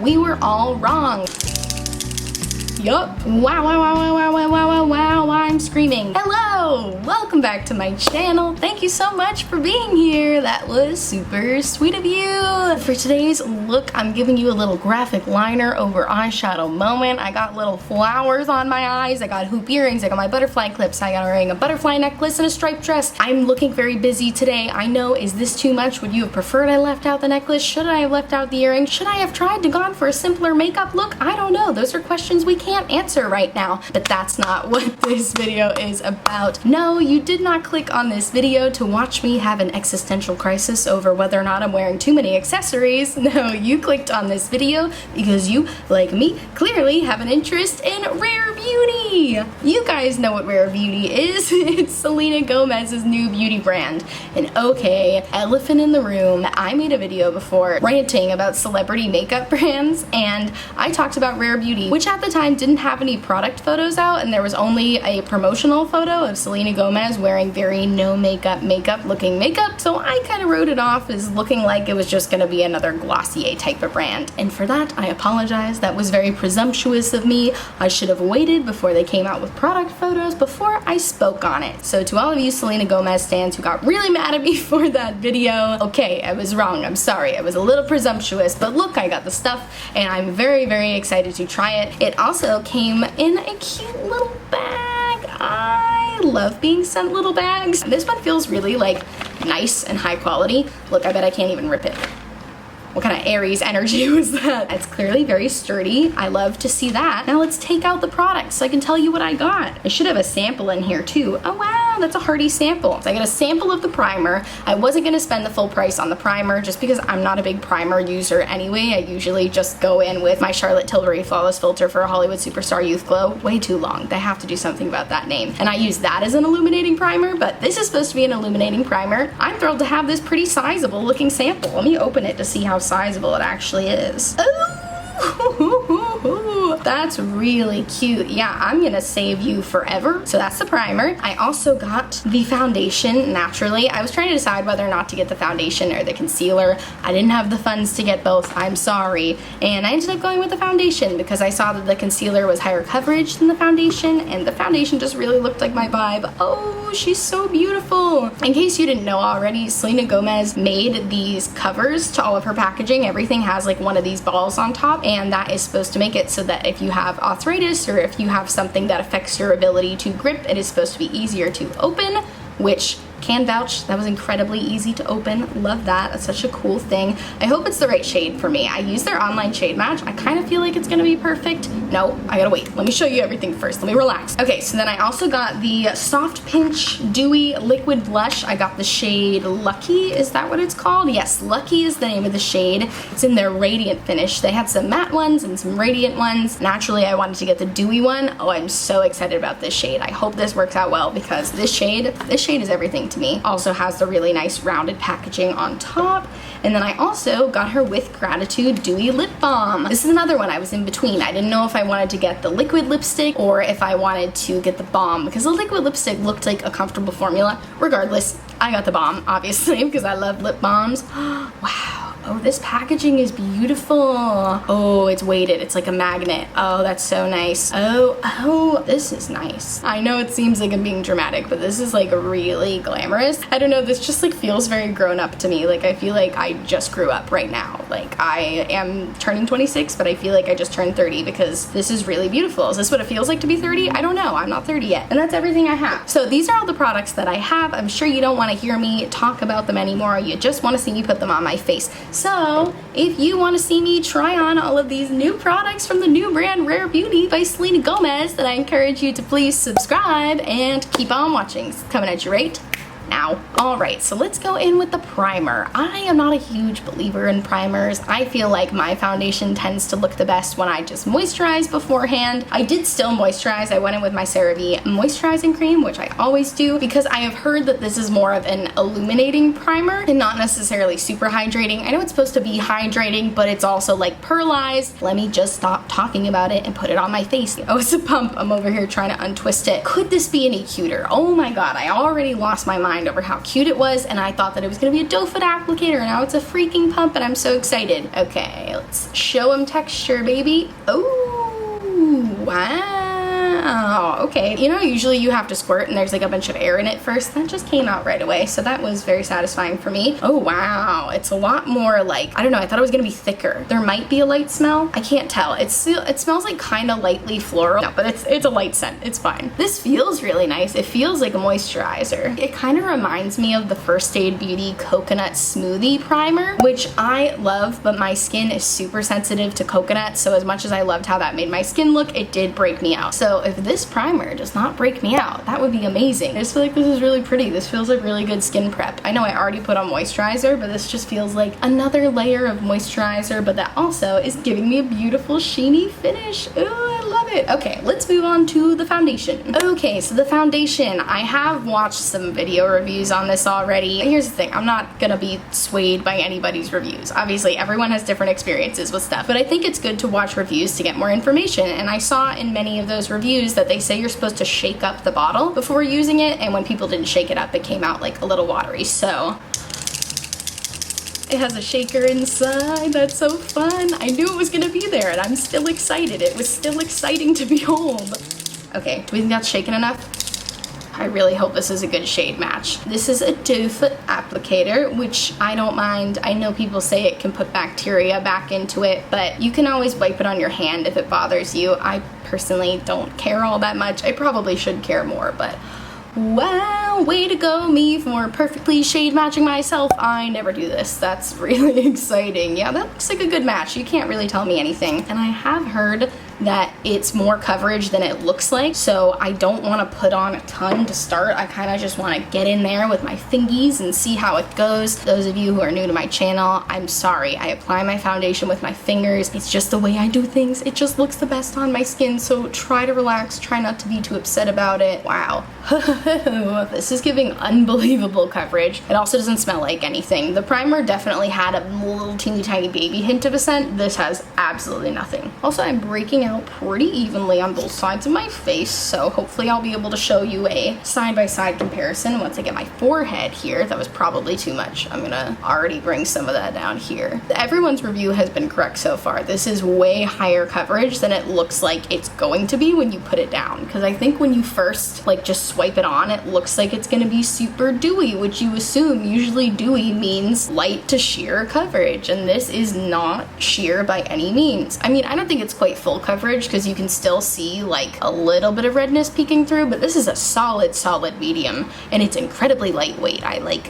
We were all wrong. Yup. Wow, wow, wow, wow, wow, wow, wow, wow, I'm screaming. Hello! Welcome back to my channel. Thank you so much for being here. That was super sweet of you. For today's look, I'm giving you a little graphic liner over eyeshadow moment. I got little flowers on my eyes. I got hoop earrings. I got my butterfly clips. I got wearing a butterfly necklace and a striped dress. I'm looking very busy today. I know, is this too much? Would you have preferred I left out the necklace? Should I have left out the earrings? Should I have tried to gone for a simpler makeup look? I don't know. Those are questions we can't answer right now, but that's not what this video is about. No, you did not click on this video to watch me have an existential crisis over whether or not I'm wearing too many accessories. No, you clicked on this video because you, like me, clearly have an interest in Rare Beauty. You guys know what Rare Beauty is. It's Selena Gomez's new beauty brand. And okay, elephant in the room, I made a video before ranting about celebrity makeup brands, and I talked about Rare Beauty, which at the time didn't have any product photos out, and there was only a promotional photo of Selena Gomez wearing very no makeup looking makeup, so I kind of wrote it off as looking like it was just gonna be another Glossier type of brand. And for that, I apologize. That was very presumptuous of me. I should have waited before they came out with product photos before I spoke on it. So to all of you Selena Gomez stans who got really mad at me for that video, okay, I was wrong. I'm sorry. I was a little presumptuous, but look, I got the stuff, and I'm very, very excited to try it. It also came in a cute little bag. I love being sent little bags. This one feels really like nice and high quality. Look, I bet I can't even rip it. What kind of Aries energy was that? It's clearly very sturdy. I love to see that. Now let's take out the products so I can tell you what I got. I should have a sample in here too. Oh wow, that's a hearty sample. So I got a sample of the primer. I wasn't gonna spend the full price on the primer just because I'm not a big primer user anyway. I usually just go in with my Charlotte Tilbury Flawless Filter for a Hollywood Superstar Youth Glow. Way too long. They have to do something about that name. And I use that as an illuminating primer, but this is supposed to be an illuminating primer. I'm thrilled to have this pretty sizable looking sample. Let me open it to see how sizable it actually is. Oh, that's really cute. Yeah, I'm gonna save you forever. So that's the primer. I also got the foundation. Naturally, I was trying to decide whether or not to get the foundation or the concealer. I didn't have the funds to get both. I'm sorry. And I ended up going with the foundation because I saw that the concealer was higher coverage than the foundation, and the foundation just really looked like my vibe. Oh, she's so beautiful. In case you didn't know already, Selena Gomez made these covers to all of her packaging. Everything has like one of these balls on top, and that is supposed to make it so that if you have arthritis or if you have something that affects your ability to grip, it is supposed to be easier to open, which can vouch. That was incredibly easy to open. Love that. That's such a cool thing. I hope it's the right shade for me. I use their online shade match. I kind of feel like it's gonna be perfect. No, I gotta wait. Let me show you everything first. Let me relax. Okay, so then I also got the Soft Pinch Dewy Liquid Blush. I got the shade Lucky. Is that what it's called? Yes, Lucky is the name of the shade. It's in their radiant finish. They had some matte ones and some radiant ones. Naturally, I wanted to get the dewy one. Oh, I'm so excited about this shade. I hope this works out well because this shade is everything to me. Also has the really nice rounded packaging on top. And then I also got her With Gratitude Dewy Lip Balm. This is another one I was in between. I didn't know if I wanted to get the liquid lipstick or if I wanted to get the balm because the liquid lipstick looked like a comfortable formula. Regardless, I got the balm, obviously, because I love lip balms. Wow. Oh, this packaging is beautiful. Oh, it's weighted. It's like a magnet. Oh, that's so nice. Oh, this is nice. I know it seems like I'm being dramatic, but this is like really glamorous. I don't know, this just like feels very grown up to me. Like I feel like I just grew up right now. Like I am turning 26, but I feel like I just turned 30 because this is really beautiful. Is this what it feels like to be 30? I don't know. I'm not 30 yet. And that's everything I have. So these are all the products that I have. I'm sure you don't want to hear me talk about them anymore. You just want to see me put them on my face. So if you want to see me try on all of these new products from the new brand Rare Beauty by Selena Gomez, then I encourage you to please subscribe and keep on watching. It's coming at you right now. Alright, so let's go in with the primer. I am not a huge believer in primers. I feel like my foundation tends to look the best when I just moisturize beforehand. I did still moisturize. I went in with my Cerave moisturizing cream, which I always do, because I have heard that this is more of an illuminating primer and not necessarily super hydrating. I know it's supposed to be hydrating, but it's also like pearlized. Let me just stop talking about it and put it on my face. Oh, it's a pump. I'm over here trying to untwist it. Could this be any cuter? Oh my god, I already lost my mind mind over how cute it was, and I thought that it was gonna be a doe foot applicator, and now it's a freaking pump, and I'm so excited. Okay, let's show them texture, baby. Oh, wow. Okay, you know, usually you have to squirt and there's like a bunch of air in it first. That just came out right away, so that was very satisfying for me. Oh wow, it's a lot more like, I don't know, I thought it was gonna be thicker. There might be a light smell, I can't tell. It smells like kind of lightly floral, no, but it's a light scent, it's fine. This feels really nice. It feels like a moisturizer. It kind of reminds me of the First Aid Beauty Coconut Smoothie Primer, which I love, but my skin is super sensitive to coconut, so as much as I loved how that made my skin look, it did break me out. So if this primer does not break me out, that would be amazing. I just feel like this is really pretty. This feels like really good skin prep. I know I already put on moisturizer, but this just feels like another layer of moisturizer, but that also is giving me a beautiful sheeny finish. Ooh, I love it. Okay, let's move on to the foundation. Okay, so the foundation, I have watched some video reviews on this already. Here's the thing, I'm not gonna be swayed by anybody's reviews. Obviously, everyone has different experiences with stuff, but I think it's good to watch reviews to get more information, and I saw in many of those reviews that they say you're supposed to shake up the bottle before using it, and when people didn't shake it up, it came out like a little watery. So it has a shaker inside. That's so fun. I knew it was gonna be there, and I'm still excited. It was still exciting to behold. Okay, do we think that's shaken enough? I really hope this is a good shade match. This is a doe foot applicator, which I don't mind. I know people say it can put bacteria back into it, but you can always wipe it on your hand if it bothers you. I personally don't care all that much. I probably should care more, but wow, way to go me for perfectly shade matching myself. I never do this. That's really exciting. Yeah, that looks like a good match. You can't really tell me anything. And I have heard that it's more coverage than it looks like, so I don't want to put on a ton to start. I kind of just want to get in there with my fingies and see how it goes. Those of you who are new to my channel, I'm sorry. I apply my foundation with my fingers. It's just the way I do things. It just looks the best on my skin, so try to relax. Try not to be too upset about it. Wow. This is giving unbelievable coverage. It also doesn't smell like anything. The primer definitely had a little teeny tiny baby hint of a scent. This has absolutely nothing. Also, I'm breaking out pretty evenly on both sides of my face, so hopefully I'll be able to show you a side-by-side comparison once I get my forehead here. That was probably too much. I'm gonna already bring some of that down here. Everyone's review has been correct so far. This is way higher coverage than it looks like it's going to be when you put it down, because I think when you first like just swipe it on, it looks like it's gonna be super dewy, which you assume usually dewy means light to sheer coverage, and this is not sheer by any means. I mean, I don't think it's quite full coverage because you can still see like a little bit of redness peeking through, but this is a solid medium, and it's incredibly lightweight.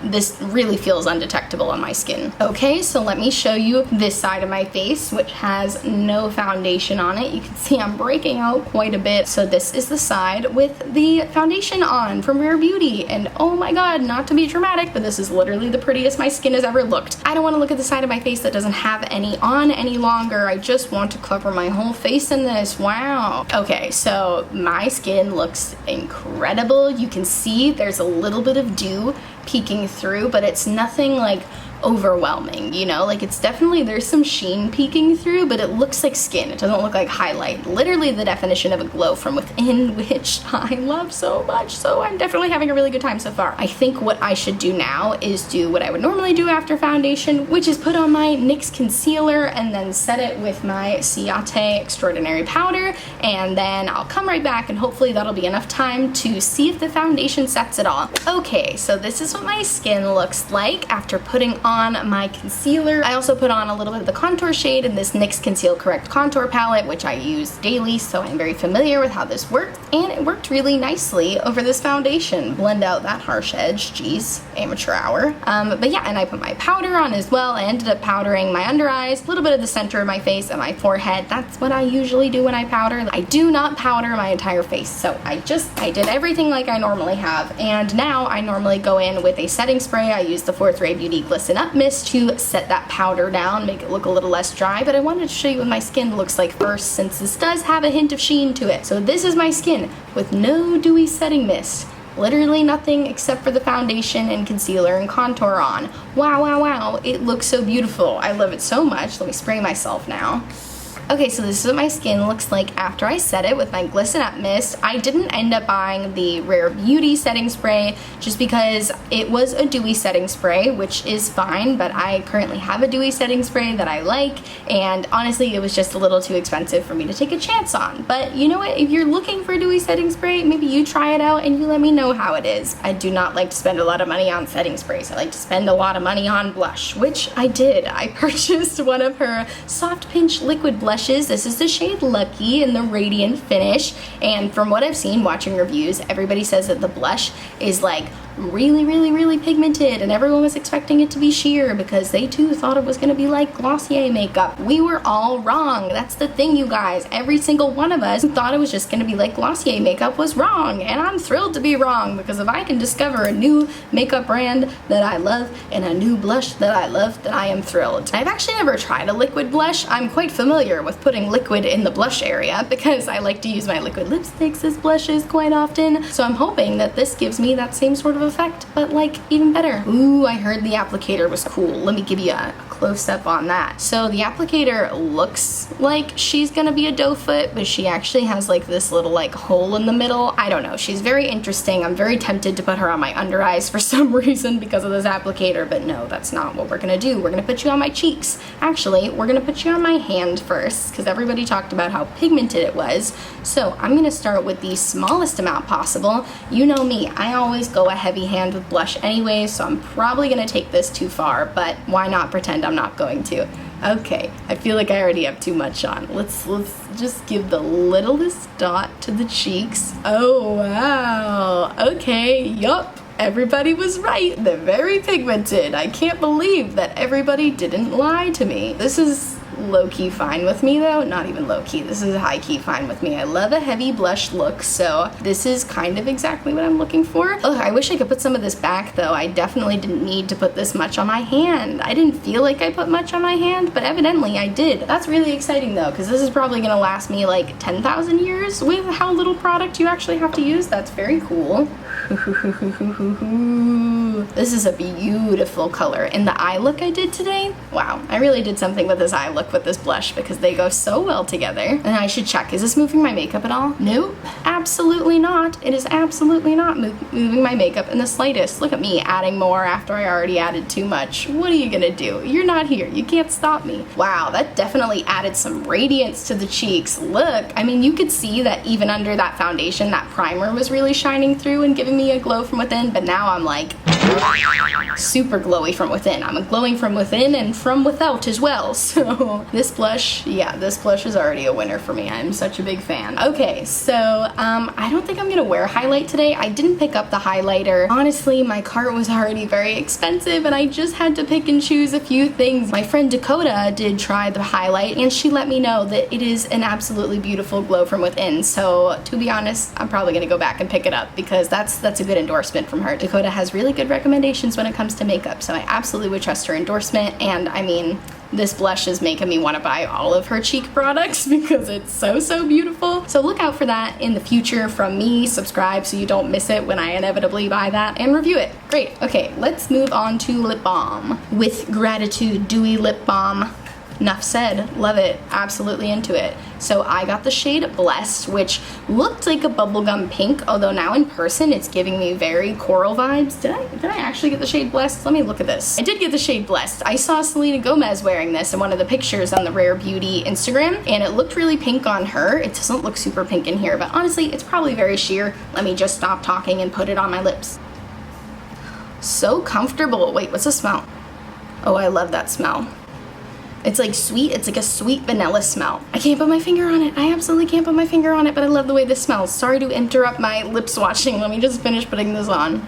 This really feels undetectable on my skin. Okay, so let me show you this side of my face, which has no foundation on it. You can see I'm breaking out quite a bit. So this is the side with the foundation on from Rare Beauty, and oh my god, not to be dramatic, but this is literally the prettiest my skin has ever looked. I don't want to look at the side of my face that doesn't have any on any longer. I just want to cover my whole face in this. Wow. Okay, so my skin looks incredible. You can see there's a little bit of dew peeking through, but it's nothing like overwhelming, you know, like it's definitely, there's some sheen peeking through, but it looks like skin. It doesn't look like highlight. Literally the definition of a glow from within, which I love so much. So I'm definitely having a really good time so far. I think what I should do now is do what I would normally do after foundation, which is put on my NYX Concealer and then set it with my Ciate Extraordinary Powder, and then I'll come right back and hopefully that'll be enough time to see if the foundation sets it all. Okay, so this is what my skin looks like after putting on my concealer. I also put on a little bit of the contour shade in this NYX Conceal Correct contour palette, which I use daily, so I'm very familiar with how this works, and it worked really nicely over this foundation. Blend out that harsh edge. Jeez, amateur hour. But yeah, and I put my powder on as well. I ended up powdering my under eyes, a little bit of the center of my face and my forehead. That's what I usually do when I powder. I do not powder my entire face, so I did everything like I normally have, and now I normally go in with a setting spray. I use the Cerave Beauty Glisten Up Mist to set that powder down, make it look a little less dry, but I wanted to show you what my skin looks like first, since this does have a hint of sheen to it. So this is my skin with no dewy setting mist. Literally nothing except for the foundation and concealer and contour on. Wow, wow, wow, it looks so beautiful. I love it so much. Let me spray myself now. Okay, so this is what my skin looks like after I set it with my Glisten Up Mist. I didn't end up buying the Rare Beauty setting spray just because it was a dewy setting spray, which is fine, but I currently have a dewy setting spray that I like, and honestly, it was just a little too expensive for me to take a chance on. But you know what? If you're looking for a dewy setting spray, maybe you try it out and you let me know how it is. I do not like to spend a lot of money on setting sprays. I like to spend a lot of money on blush, which I did. I purchased one of her Soft Pinch liquid blushes. This is the shade Lucky in the Radiant Finish, and from what I've seen watching reviews, everybody says that the blush is like really pigmented, and everyone was expecting it to be sheer because they too thought it was going to be like Glossier makeup. We were all wrong. That's the thing, you guys. Every single one of us who thought it was just going to be like Glossier makeup was wrong, and I'm thrilled to be wrong, because if I can discover a new makeup brand that I love and a new blush that I love, then I am thrilled. I've actually never tried a liquid blush. I'm quite familiar with putting liquid in the blush area because I like to use my liquid lipsticks as blushes quite often, so I'm hoping that this gives me that same sort of effect, but like even better. Ooh, I heard the applicator was cool. Let me give you a close-up on that. So the applicator looks like she's gonna be a doe foot, but she actually has like this little like hole in the middle. I don't know, she's very interesting. I'm very tempted to put her on my under eyes for some reason because of this applicator, but no, that's not what we're gonna do. We're gonna put you on my cheeks. Actually, we're gonna put you on my hand first because everybody talked about how pigmented it was. So I'm gonna start with the smallest amount possible. You know me, I always go a heavy hand with blush anyway, so I'm probably gonna take this too far, but why not pretend I'm not going to? Okay, I feel like I already have too much on. Let's just give the littlest dot to the cheeks. Oh wow, okay, yup. Everybody was right. They're very pigmented. I can't believe that everybody didn't lie to me. This is low-key fine with me though. Not even low-key. This is high-key fine with me. I love a heavy blush look, so this is kind of exactly what I'm looking for. Ugh, I wish I could put some of this back though. I definitely didn't need to put this much on my hand. I didn't feel like I put much on my hand, but evidently I did. That's really exciting though, because this is probably gonna last me like 10,000 years with how little product you actually have to use. That's very cool. This is a beautiful color. And the eye look I did today, wow, I really did something with this eye look with this blush because they go so well together. And I should check, is this moving my makeup at all? Nope, absolutely not. It is absolutely not moving my makeup in the slightest. Look at me adding more after I already added too much. What are you gonna do? You're not here, you can't stop me. Wow, that definitely added some radiance to the cheeks. Look, I mean, you could see that even under that foundation, that primer was really shining through and giving me a glow from within, but now I'm like super glowy from within. I'm glowing from within and from without as well. So this blush, yeah, this blush is already a winner for me. I'm such a big fan. Okay, so I don't think I'm gonna wear highlight today. I didn't pick up the highlighter. Honestly, my cart was already very expensive and I just had to pick and choose a few things. My friend Dakota did try the highlight and she let me know that it is an absolutely beautiful glow from within. So to be honest, I'm probably gonna go back and pick it up because that's a good endorsement from her. Dakota has really good recommendations when it comes to makeup, so I absolutely would trust her endorsement. And I mean, this blush is making me want to buy all of her cheek products because it's so beautiful. So look out for that in the future from me. Subscribe so you don't miss it when I inevitably buy that and review it. Great. Okay, let's move on to lip balm. With Gratitude Dewy Lip Balm. Enough said. Love it. Absolutely into it. So I got the shade Blessed, which looked like a bubblegum pink, although now in person it's giving me very coral vibes. Did I actually get the shade Blessed? Let me look at this. I did get the shade Blessed. I saw Selena Gomez wearing this in one of the pictures on the Rare Beauty Instagram, and it looked really pink on her. It doesn't look super pink in here, but honestly, it's probably very sheer. Let me just stop talking and put it on my lips. So comfortable. Wait, what's the smell? Oh, I love that smell. It's like sweet, it's like a sweet vanilla smell. I can't put my finger on it. I absolutely can't put my finger on it, but I love the way this smells. Sorry to interrupt my lip swatching. Let me just finish putting this on.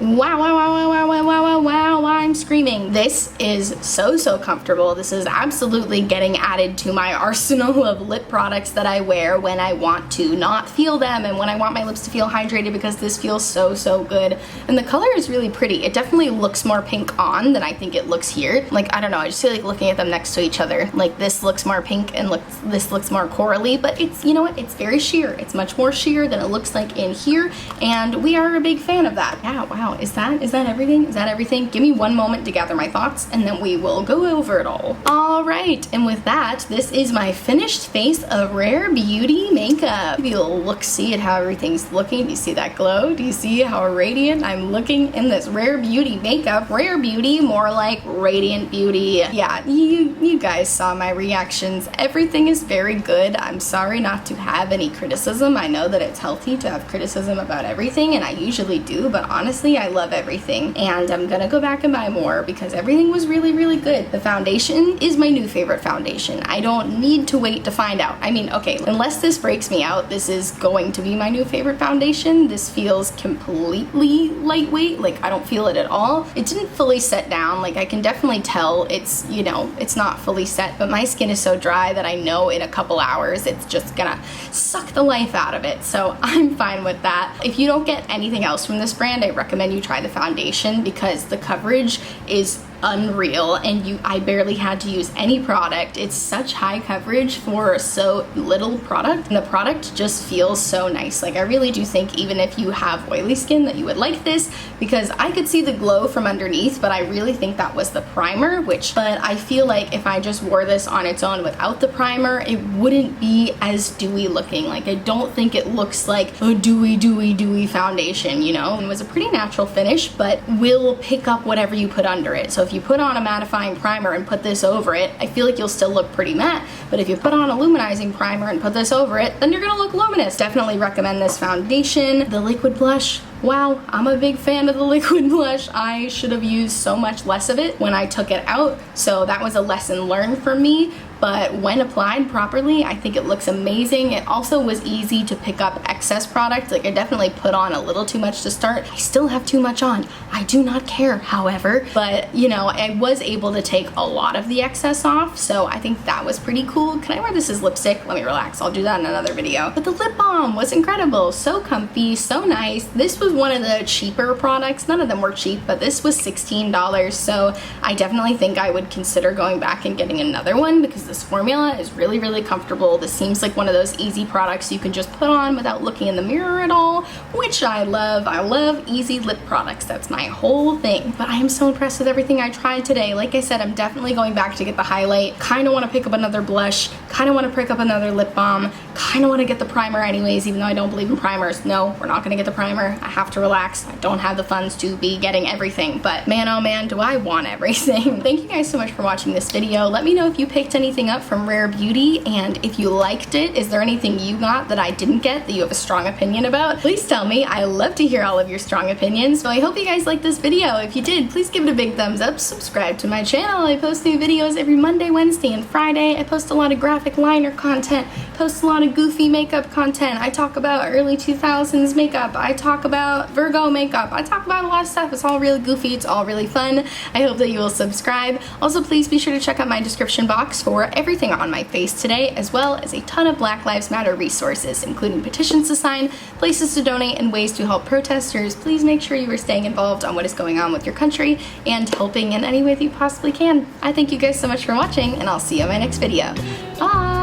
Wow, wow, wow, wow, wow, wow, wow, wow, wow, I'm screaming. This is so comfortable. This is absolutely getting added to my arsenal of lip products that I wear when I want to not feel them and when I want my lips to feel hydrated, because this feels so good. And the color is really pretty. It definitely looks more pink on than I think it looks here. Like, I don't know, I just feel like looking at them next to each other. Like, this looks more pink and this looks more corally, but it's, you know what, it's very sheer. It's much more sheer than it looks like in here, and we are a big fan of that. Yeah, wow. Is that everything? Is that everything? Give me one moment to gather my thoughts and then we will go over it all. Alright, and with that, this is my finished face of Rare Beauty makeup. Give you a look-see at how everything's looking. Do you see that glow? Do you see how radiant I'm looking in this Rare Beauty makeup? Rare Beauty, more like Radiant Beauty. Yeah, you guys saw my reactions. Everything is very good. I'm sorry not to have any criticism. I know that it's healthy to have criticism about everything, and I usually do, but honestly, I love everything. And I'm gonna go back and buy more because everything was really, really good. The foundation is my new favorite foundation. I don't need to wait to find out. I mean, okay, unless this breaks me out, this is going to be my new favorite foundation. This feels completely lightweight. Like, I don't feel it at all. It didn't fully set down. Like, I can definitely tell it's, you know, it's not fully set, but my skin is so dry that I know in a couple hours it's just gonna suck the life out of it. So I'm fine with that. If you don't get anything else from this brand, I recommend you try the foundation because the coverage is unreal, and I barely had to use any product. It's such high coverage for so little product, and the product just feels so nice. Like, I really do think even if you have oily skin that you would like this, because I could see the glow from underneath, but I really think that was the primer, but I feel like if I just wore this on its own without the primer, it wouldn't be as dewy looking. Like, I don't think it looks like a dewy foundation, you know? It was a pretty natural finish, but will pick up whatever you put under it. So if you put on a mattifying primer and put this over it, I feel like you'll still look pretty matte, but if you put on a luminizing primer and put this over it, then you're gonna look luminous. Definitely recommend this foundation. The liquid blush, wow, I'm a big fan of the liquid blush. I should have used so much less of it when I took it out, so that was a lesson learned for me. But when applied properly, I think it looks amazing. It also was easy to pick up excess product. Like, I definitely put on a little too much to start. I still have too much on. I do not care, however. But, you know, I was able to take a lot of the excess off, so I think that was pretty cool. Can I wear this as lipstick? Let me relax. I'll do that in another video. But the lip balm was incredible. So comfy, so nice. This was one of the cheaper products. None of them were cheap, but this was $16, so I definitely think I would consider going back and getting another one because this formula is really, really comfortable. This seems like one of those easy products you can just put on without looking in the mirror at all, which I love. I love easy lip products. That's my whole thing. But I am so impressed with everything I tried today. Like I said, I'm definitely going back to get the highlight. Kind of want to pick up another blush. Kind of want to pick up another lip balm. Kind of want to get the primer anyways, even though I don't believe in primers. No, we're not going to get the primer. I have to relax. I don't have the funds to be getting everything, but man, oh man, do I want everything. Thank you guys so much for watching this video. Let me know if you picked anything up from Rare Beauty, and if you liked it, is there anything you got that I didn't get that you have a strong opinion about? Please tell me. I love to hear all of your strong opinions. So I hope you guys liked this video. If you did, please give it a big thumbs up. Subscribe to my channel. I post new videos every Monday, Wednesday, and Friday. I post a lot of graphic liner content, post a lot of goofy makeup content. I talk about early 2000s makeup. I talk about Virgo makeup. I talk about a lot of stuff. It's all really goofy. It's all really fun. I hope that you will subscribe. Also, please be sure to check out my description box for everything on my face today, as well as a ton of Black Lives Matter resources, including petitions to sign, places to donate, and ways to help protesters. Please make sure you are staying involved on what is going on with your country and helping in any way that you possibly can. I thank you guys so much for watching, and I'll see you in my next video. Bye!